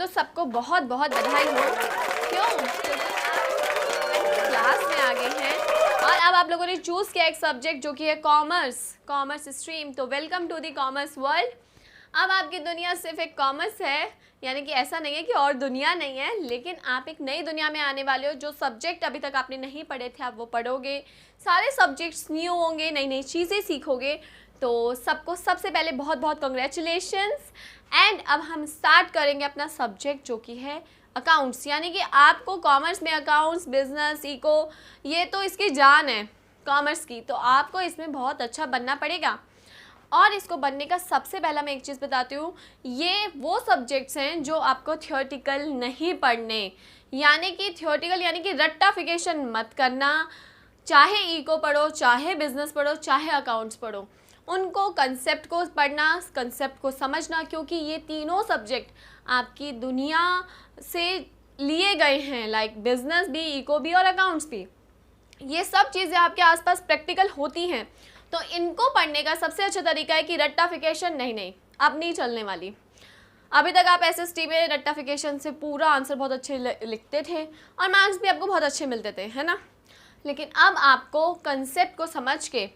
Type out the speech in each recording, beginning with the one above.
तो सबको बहुत बहुत बधाई हो। क्यों? क्योंकि आप क्लास में आ गए हैं और अब आप लोगों ने चूज़ किया एक सब्जेक्ट जो कि है कॉमर्स स्ट्रीम। तो welcome to the commerce world. अब आपकी दुनिया सिर्फ एक कॉमर्स है, यानी कि ऐसा नहीं है कि और दुनिया नहीं है, लेकिन आप एक नई दुनिया में आने वाले हो। जो सब्जेक्ट अभी तक आपने नहीं पढ़े थे आप वो पढ़ोगे, सारे सब्जेक्ट्स न्यू होंगे, नई नई चीज़ें सीखोगे। तो सबको सबसे पहले बहुत बहुत कॉन्ग्रेचुलेशंस। एंड अब हम स्टार्ट करेंगे अपना सब्जेक्ट जो कि है अकाउंट्स, यानी कि आपको कॉमर्स में अकाउंट्स, बिजनेस, इको, ये तो इसकी जान है कॉमर्स की, तो आपको इसमें बहुत अच्छा बनना पड़ेगा। और इसको बनने का सबसे पहला मैं एक चीज़ बताती हूँ, ये वो सब्जेक्ट्स हैं जो आपको थियोरेटिकल नहीं पढ़ने, यानी कि थियोरेटिकल यानी कि रट्टाफिकेशन मत करना। चाहे इको पढ़ो, चाहे बिजनेस पढ़ो, चाहे अकाउंट्स पढ़ो, उनको कंसेप्ट को पढ़ना, कंसेप्ट को समझना, क्योंकि ये तीनों सब्जेक्ट आपकी दुनिया से लिए गए हैं। लाइक बिजनेस भी, इको भी और अकाउंट्स भी, ये सब चीज़ें आपके आसपास प्रैक्टिकल होती हैं। तो इनको पढ़ने का सबसे अच्छा तरीका है कि रट्टाफिकेशन नहीं, अब नहीं चलने वाली। अभी तक आप एसएसटी में रट्टाफिकेशन से पूरा आंसर बहुत अच्छे लिखते थे और मार्क्स भी आपको बहुत अच्छे मिलते थे, है ना। लेकिन अब आपको कंसेप्ट को समझ के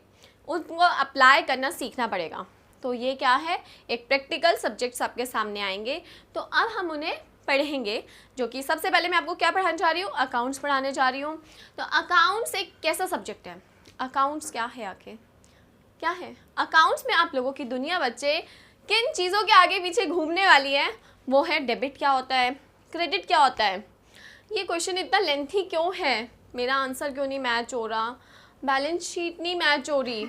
उनको अप्लाई करना सीखना पड़ेगा। तो ये क्या है, एक प्रैक्टिकल सब्जेक्ट्स आपके सामने आएंगे। तो अब हम उन्हें पढ़ेंगे, जो कि सबसे पहले मैं आपको क्या पढ़ाने जा रही हूँ, अकाउंट्स पढ़ाने जा रही हूँ। तो अकाउंट्स एक कैसा सब्जेक्ट है, अकाउंट्स क्या है, आखिर क्या है अकाउंट्स में आप लोगों की दुनिया बच्चे किन चीज़ों के आगे पीछे घूमने वाली है, वो है डेबिट क्या होता है, क्रेडिट क्या होता है। ये क्वेश्चन इतना लेंथी क्यों है, मेरा आंसर क्यों नहीं मैच हो रहा, बैलेंस शीट नहीं मैच हो रही,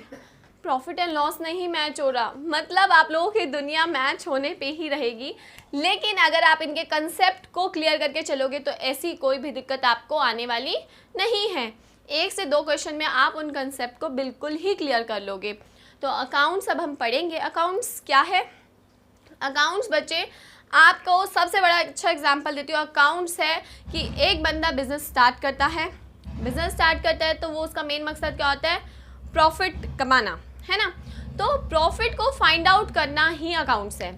प्रॉफिट एंड लॉस नहीं मैच हो रहा। मतलब आप लोगों की दुनिया मैच होने पे ही रहेगी, लेकिन अगर आप इनके कंसेप्ट को क्लियर करके चलोगे तो ऐसी कोई भी दिक्कत आपको आने वाली नहीं है। 1 से 2 क्वेश्चन में आप उन कंसेप्ट को बिल्कुल ही क्लियर कर लोगे। तो अकाउंट्स अब हम पढ़ेंगे। अकाउंट्स क्या है, अकाउंट्स बच्चे आपको सबसे बड़ा अच्छा एग्जांपल देती हूँ। अकाउंट्स है कि एक बंदा बिजनेस स्टार्ट करता है, तो वो उसका मेन मकसद क्या होता है, प्रॉफिट कमाना, है ना। तो प्रॉफिट को फाइंड आउट करना ही अकाउंट्स है।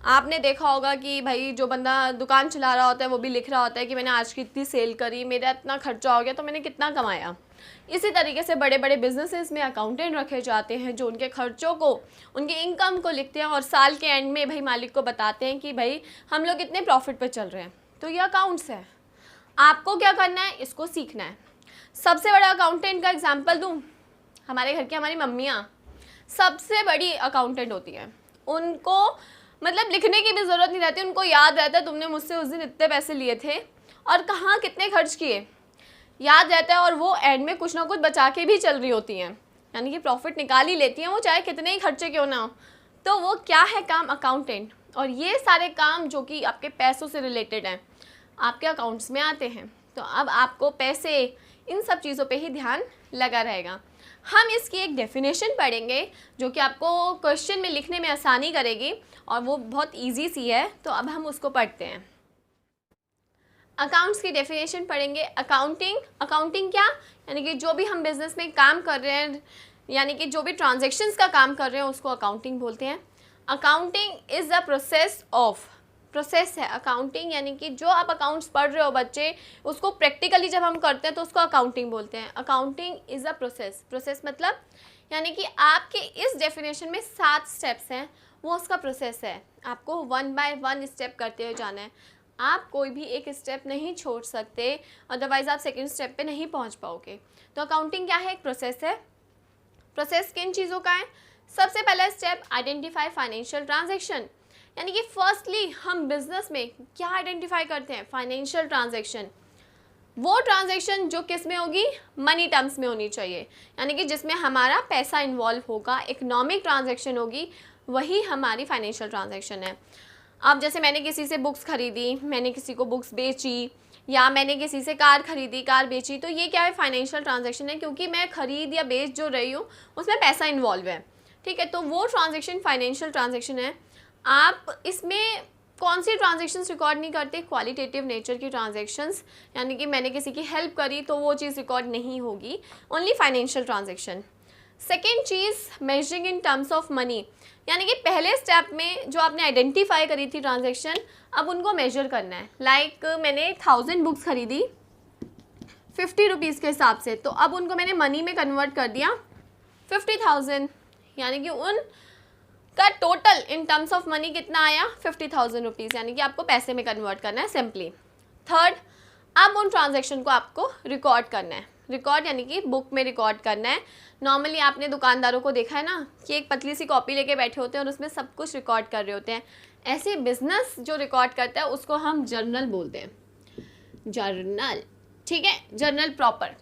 आपने देखा होगा कि भाई जो बंदा दुकान चला रहा होता है वो भी लिख रहा होता है कि मैंने आज की इतनी सेल करी, मेरा इतना खर्चा हो गया, तो मैंने कितना कमाया। इसी तरीके से बड़े बड़े बिजनेसेस में अकाउंटेंट रखे जाते हैं जो उनके खर्चों को, उनके इनकम को लिखते हैं और साल के एंड में भाई मालिक को बताते हैं कि भाई हम लोग इतने प्रॉफिट पे चल रहे हैं। तो ये अकाउंट्स है। आपको क्या करना है, इसको सीखना है। सबसे बड़ा अकाउंटेंट का एग्जाम्पल दूँ, हमारे घर की हमारी मम्मियाँ सबसे बड़ी अकाउंटेंट होती हैं। उनको मतलब लिखने की भी ज़रूरत नहीं रहती, उनको याद रहता है तुमने मुझसे उस दिन इतने पैसे लिए थे और कहाँ कितने खर्च किए, याद रहता है। और वो एंड में कुछ ना कुछ बचा के भी चल रही होती हैं, यानी कि प्रॉफिट निकाल ही लेती हैं वो, चाहे कितने ही खर्चे क्यों ना हो। तो वो क्या है काम, अकाउंटेंट। और ये सारे काम जो कि आपके पैसों से रिलेटेड हैं आपके अकाउंट्स में आते हैं। तो अब आपको पैसे, इन सब चीज़ों पे ही ध्यान लगा रहेगा। हम इसकी एक डेफिनेशन पढ़ेंगे जो कि आपको क्वेश्चन में लिखने में आसानी करेगी और वो बहुत इजी सी है। तो अब हम उसको पढ़ते हैं। अकाउंट्स की डेफिनेशन पढ़ेंगे। अकाउंटिंग क्या, यानी कि जो भी हम बिजनेस में काम कर रहे हैं, यानी कि जो भी ट्रांजैक्शंस का काम कर रहे हैं उसको अकाउंटिंग बोलते हैं। अकाउंटिंग इज़ द प्रोसेस है अकाउंटिंग, यानी कि जो आप अकाउंट्स पढ़ रहे हो बच्चे, उसको प्रैक्टिकली जब हम करते हैं तो उसको अकाउंटिंग बोलते हैं। अकाउंटिंग इज़ अ प्रोसेस मतलब यानी कि आपके इस डेफिनेशन में 7 स्टेप्स हैं, वो उसका प्रोसेस है। आपको 1 बाय 1 स्टेप करते हुए जाना है। आप कोई भी एक स्टेप नहीं छोड़ सकते, अदरवाइज़ आप सेकेंड स्टेप पे नहीं पहुंच पाओगे। तो अकाउंटिंग क्या है, एक प्रोसेस है। प्रोसेस किन चीज़ों का है, सबसे पहला स्टेप आइडेंटिफाई फाइनेंशियल ट्रांजैक्शन, यानी कि फर्स्टली हम बिजनेस में क्या आइडेंटिफाई करते हैं, फाइनेंशियल ट्रांजैक्शन। वो ट्रांजैक्शन जो किस में होगी, मनी टर्म्स में होनी चाहिए, यानी कि जिसमें हमारा पैसा इन्वॉल्व होगा, इकोनॉमिक ट्रांजैक्शन होगी, वही हमारी फाइनेंशियल ट्रांजैक्शन है। अब जैसे मैंने किसी से बुक्स खरीदी, मैंने किसी को बुक्स बेची, या मैंने किसी से कार खरीदी, कार बेची, तो ये क्या है, फाइनेंशियल ट्रांजैक्शन है, क्योंकि मैं खरीद या बेच जो रही हूँ उसमें पैसा इन्वॉल्व है। ठीक है, तो वो ट्रांजैक्शन फाइनेंशियल ट्रांजैक्शन है। आप इसमें कौन सी ट्रांजैक्शंस रिकॉर्ड नहीं करते, क्वालिटेटिव नेचर की ट्रांजैक्शंस, यानी कि मैंने किसी की हेल्प करी तो वो चीज़ रिकॉर्ड नहीं होगी, only financial transaction. Second cheese measuring in terms of money, यानी कि पहले स्टेप में जो आपने आइडेंटिफाई करी थी ट्रांजेक्शन, अब उनको मेजर करना है। लाइक मैंने 1000 बुक्स खरीदी 50 रुपीज़ के हिसाब से, तो अब उनको मैंने मनी में कन्वर्ट कर दिया 50,000, यानी कि उन का total in terms of money कितना आया 50,000 रुपीज़, यानी कि आपको पैसे में कन्वर्ट करना है सिंपली। थर्ड, अब उन ट्रांजैक्शन को आपको रिकॉर्ड करना है। रिकॉर्ड यानी कि बुक में रिकॉर्ड करना है। नॉर्मली आपने दुकानदारों को देखा है ना कि एक पतली सी कॉपी लेके बैठे होते हैं और उसमें सब कुछ रिकॉर्ड कर रहे होते हैं। ऐसे बिजनेस जो रिकॉर्ड करता है उसको हम जर्नल बोलते हैं, जर्नल, ठीक है, जर्नल प्रॉपर।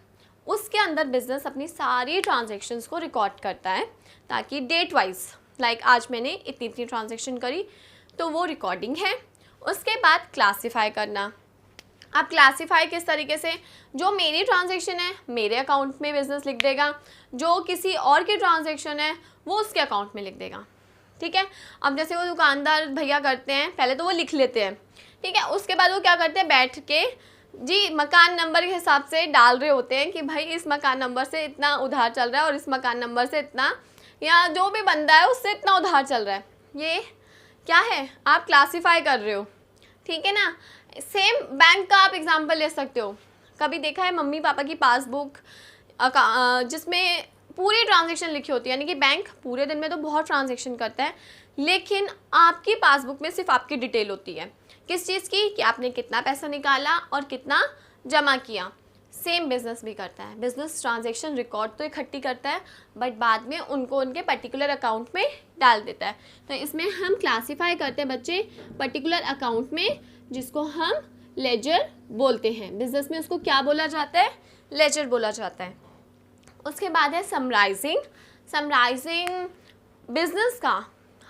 उसके अंदर बिजनेस अपनी सारी ट्रांजैक्शंस को रिकॉर्ड करता है ताकि डेट वाइज, लाइक आज मैंने इतनी इतनी ट्रांजैक्शन करी तो वो रिकॉर्डिंग है। उसके बाद क्लासीफाई करना। आप क्लासीफाई किस तरीके से, जो मेरी ट्रांजैक्शन है मेरे अकाउंट में बिजनेस लिख देगा, जो किसी और की ट्रांजैक्शन है वो उसके अकाउंट में लिख देगा, ठीक है। अब जैसे वो दुकानदार भैया करते हैं, पहले तो वो लिख लेते हैं, ठीक है, उसके बाद वो क्या करते हैं, बैठ के जी मकान नंबर के हिसाब से डाल रहे होते हैं कि भाई इस मकान नंबर से इतना उधार चल रहा है और इस मकान नंबर से इतना, या जो भी बंदा है उससे इतना उधार चल रहा है। ये क्या है, आप क्लासीफाई कर रहे हो, ठीक है ना। सेम बैंक का आप एग्जांपल ले सकते हो। कभी देखा है मम्मी पापा की पासबुक जिसमें पूरी ट्रांजैक्शन लिखी होती है, यानी कि बैंक पूरे दिन में तो बहुत ट्रांजैक्शन करता है, लेकिन आपकी पासबुक में सिर्फ आपकी डिटेल होती है किस चीज़ की, कि आपने कितना पैसा निकाला और कितना जमा किया। सेम बिजनेस भी करता है। बिजनेस ट्रांजैक्शन रिकॉर्ड तो इकट्ठी करता है बट बाद में उनको उनके पर्टिकुलर अकाउंट में डाल देता है। तो इसमें हम क्लासीफाई करते हैं बच्चे पर्टिकुलर अकाउंट में, जिसको हम लेजर बोलते हैं। बिजनेस में उसको क्या बोला जाता है, लेजर बोला जाता है। उसके बाद है समराइजिंग। समराइजिंग बिजनेस का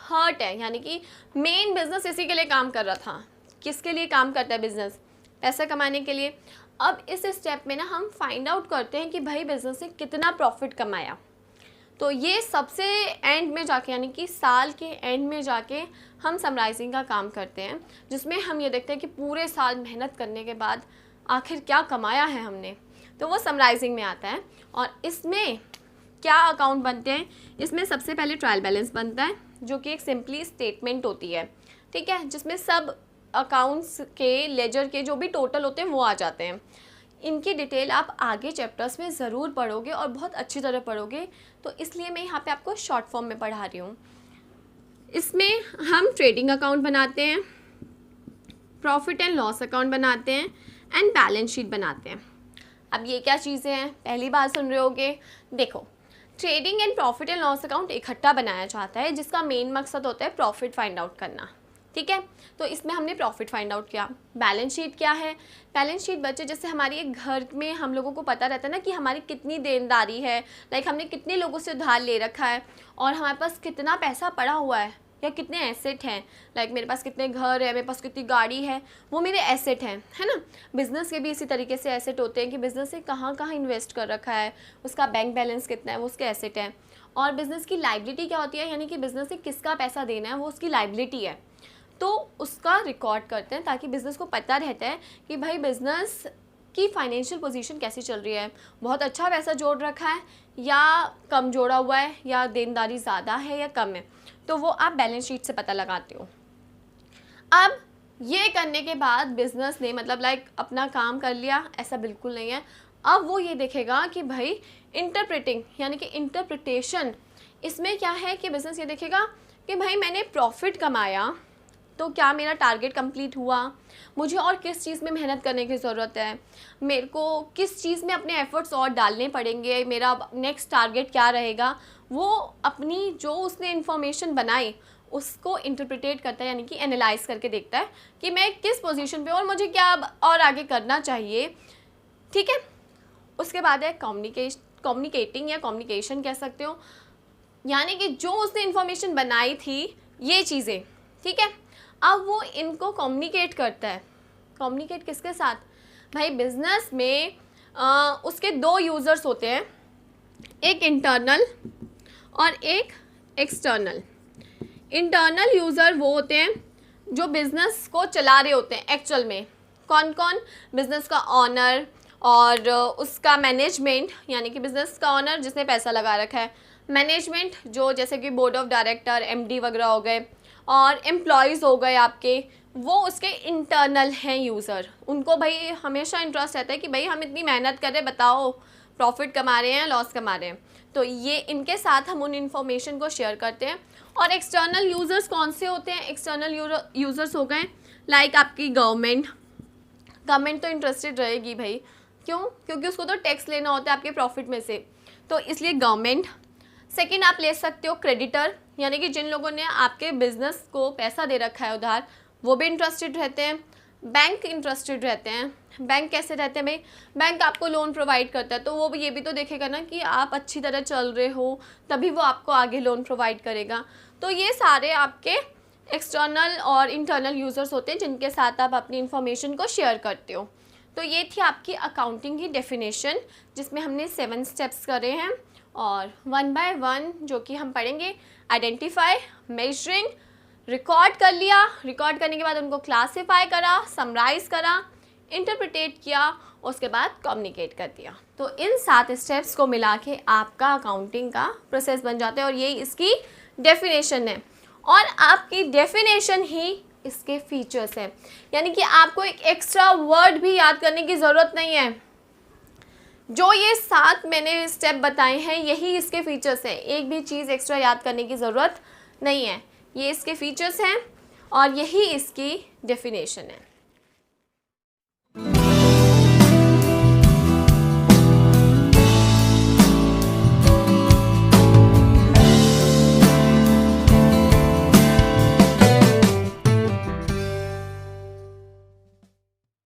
हर्ट है, यानी कि मेन बिजनेस इसी के लिए काम कर रहा था। किसके लिए काम करता है बिजनेस, पैसा कमाने के लिए। अब इस स्टेप में ना हम फाइंड आउट करते हैं कि भाई बिजनेस ने कितना प्रॉफिट कमाया। तो ये सबसे एंड में जाके, यानी कि साल के एंड में जाके हम समराइजिंग का काम करते हैं, जिसमें हम ये देखते हैं कि पूरे साल मेहनत करने के बाद आखिर क्या कमाया है हमने, तो वो समराइजिंग में आता है। और इसमें क्या अकाउंट बनते हैं, इसमें सबसे पहले ट्रायल बैलेंस बनता है, जो कि एक सिंपली स्टेटमेंट होती है, ठीक है, जिसमें सब अकाउंट्स के लेजर के जो भी टोटल होते हैं वो आ जाते हैं। इनकी डिटेल आप आगे चैप्टर्स में ज़रूर पढ़ोगे और बहुत अच्छी तरह पढ़ोगे, तो इसलिए मैं यहाँ पे आपको शॉर्ट फॉर्म में पढ़ा रही हूँ। इसमें हम ट्रेडिंग अकाउंट बनाते हैं, प्रॉफिट एंड लॉस अकाउंट बनाते हैं एंड बैलेंस शीट बनाते हैं। अब ये क्या चीज़ें हैं, पहली बार सुन रहे होगे। देखो, trading and profit and loss account इकट्ठा बनाया जाता है, जिसका मेन मकसद होता है प्रॉफिट फाइंड आउट करना, ठीक है। तो इसमें हमने प्रॉफिट फाइंड आउट किया। बैलेंस शीट क्या है, बैलेंस शीट बच्चे जैसे हमारी एक घर में हम लोगों को पता रहता है ना कि हमारी कितनी देनदारी है, लाइक हमने कितने लोगों से उधार ले रखा है और हमारे पास कितना पैसा पड़ा हुआ है या कितने एसेट हैं, लाइक मेरे पास कितने घर है, मेरे पास कितनी गाड़ी है, वो मेरे एसेट हैं, है ना। बिज़नेस के भी इसी तरीके से एसेट होते हैं कि बिज़नेस से कहाँ कहाँ इन्वेस्ट कर रखा है, उसका बैंक बैलेंस कितना है, वो उसके एसेट है। और बिज़नेस की लाइबिलिटी क्या होती है, यानी कि बिज़नेस से किसका पैसा देना है, वो उसकी लाइबिलिटी है। तो उसका रिकॉर्ड करते हैं ताकि बिज़नेस को पता रहता है कि भाई बिज़नेस की फाइनेंशियल पोजीशन कैसी चल रही है, बहुत अच्छा पैसा जोड़ रखा है या कम जोड़ा हुआ है, या देनदारी ज़्यादा है या कम है, तो वो आप बैलेंस शीट से पता लगाते हो। अब ये करने के बाद बिज़नेस ने मतलब लाइक अपना काम कर लिया, ऐसा बिल्कुल नहीं है। अब वो ये देखेगा कि भाई इंटरप्रेटिंग, यानी कि इंटरप्रिटेशन, इसमें क्या है कि बिज़नेस ये देखेगा कि भाई मैंने प्रॉफिट कमाया तो क्या मेरा टारगेट कंप्लीट हुआ, मुझे और किस चीज़ में मेहनत करने की ज़रूरत है, मेरे को किस चीज़ में अपने एफर्ट्स और डालने पड़ेंगे, मेरा नेक्स्ट टारगेट क्या रहेगा। वो अपनी जो उसने इन्फॉर्मेशन बनाई उसको इंटरप्रिटेट करता है, यानी कि एनालाइज करके देखता है कि मैं किस पोजीशन पे और मुझे क्या और आगे करना चाहिए, ठीक है। उसके बाद है कम्युनिकेटिंग या कम्युनिकेशन कह सकते हो, यानी कि जो उसने इन्फॉर्मेशन बनाई थी ये चीज़ें, ठीक है, अब वो इनको कम्युनिकेट करता है। कम्युनिकेट किसके साथ, भाई बिजनेस में उसके दो यूज़र्स होते हैं, एक इंटरनल और एक एक्सटर्नल। इंटरनल यूज़र वो होते हैं जो बिज़नेस को चला रहे होते हैं एक्चुअल में। कौन कौन, बिज़नेस का ऑनर और उसका मैनेजमेंट, यानी कि बिज़नेस का ऑनर जिसने पैसा लगा रखा है, मैनेजमेंट जो जैसे कि बोर्ड ऑफ डायरेक्टर, एमडी वगैरह हो गए, और एम्प्लॉयज़ हो गए आपके, वो उसके इंटरनल हैं यूज़र। उनको भाई हमेशा इंटरेस्ट रहता है कि भाई हम इतनी मेहनत कर रहे हैं, बताओ प्रॉफिट कमा रहे हैं लॉस कमा रहे हैं। तो ये इनके साथ हम उन इन्फॉर्मेशन को शेयर करते हैं। और एक्सटर्नल यूज़र्स कौन से होते हैं? एक्सटर्नल यूज़र्स हो गए लाइक आपकी गवर्नमेंट तो इंटरेस्टेड रहेगी भाई, क्यों? क्योंकि उसको तो टैक्स लेना होता है आपके प्रॉफिट में से, तो इसलिए गवर्नमेंट। सेकंड आप ले सकते हो क्रेडिटर, यानी कि जिन लोगों ने आपके बिजनेस को पैसा दे रखा है उधार, वो भी इंटरेस्टेड रहते हैं। बैंक इंटरेस्टेड रहते हैं। बैंक कैसे रहते हैं भाई? बैंक आपको लोन प्रोवाइड करता है, तो वो ये भी तो देखेगा ना कि आप अच्छी तरह चल रहे हो, तभी वो आपको आगे लोन प्रोवाइड करेगा। तो ये सारे आपके एक्सटर्नल और इंटरनल यूज़र्स होते हैं जिनके साथ आप अपनी इन्फॉर्मेशन को शेयर करते हो। तो ये थी आपकी अकाउंटिंग की डेफिनेशन, जिसमें हमने 7 स्टेप्स करे हैं, और 1 बाय 1 जो कि हम पढ़ेंगे। आइडेंटिफाई, मेजरिंग, रिकॉर्ड कर लिया, रिकॉर्ड करने के बाद उनको क्लासीफाई करा, समराइज़ करा, इंटरप्रिटेट किया, उसके बाद कम्युनिकेट कर दिया। तो इन 7 स्टेप्स को मिला के आपका अकाउंटिंग का प्रोसेस बन जाता है, और यही इसकी डेफिनेशन है। और आपकी डेफिनेशन ही इसके फीचर्स हैं, यानी कि आपको एक एक्स्ट्रा वर्ड भी याद करने की ज़रूरत नहीं है। जो ये 7 मैंने स्टेप बताए हैं यही इसके फीचर्स हैं, एक भी चीज़ एक्स्ट्रा याद करने की ज़रूरत नहीं है। ये इसके फीचर्स हैं और यही इसकी डेफिनेशन है।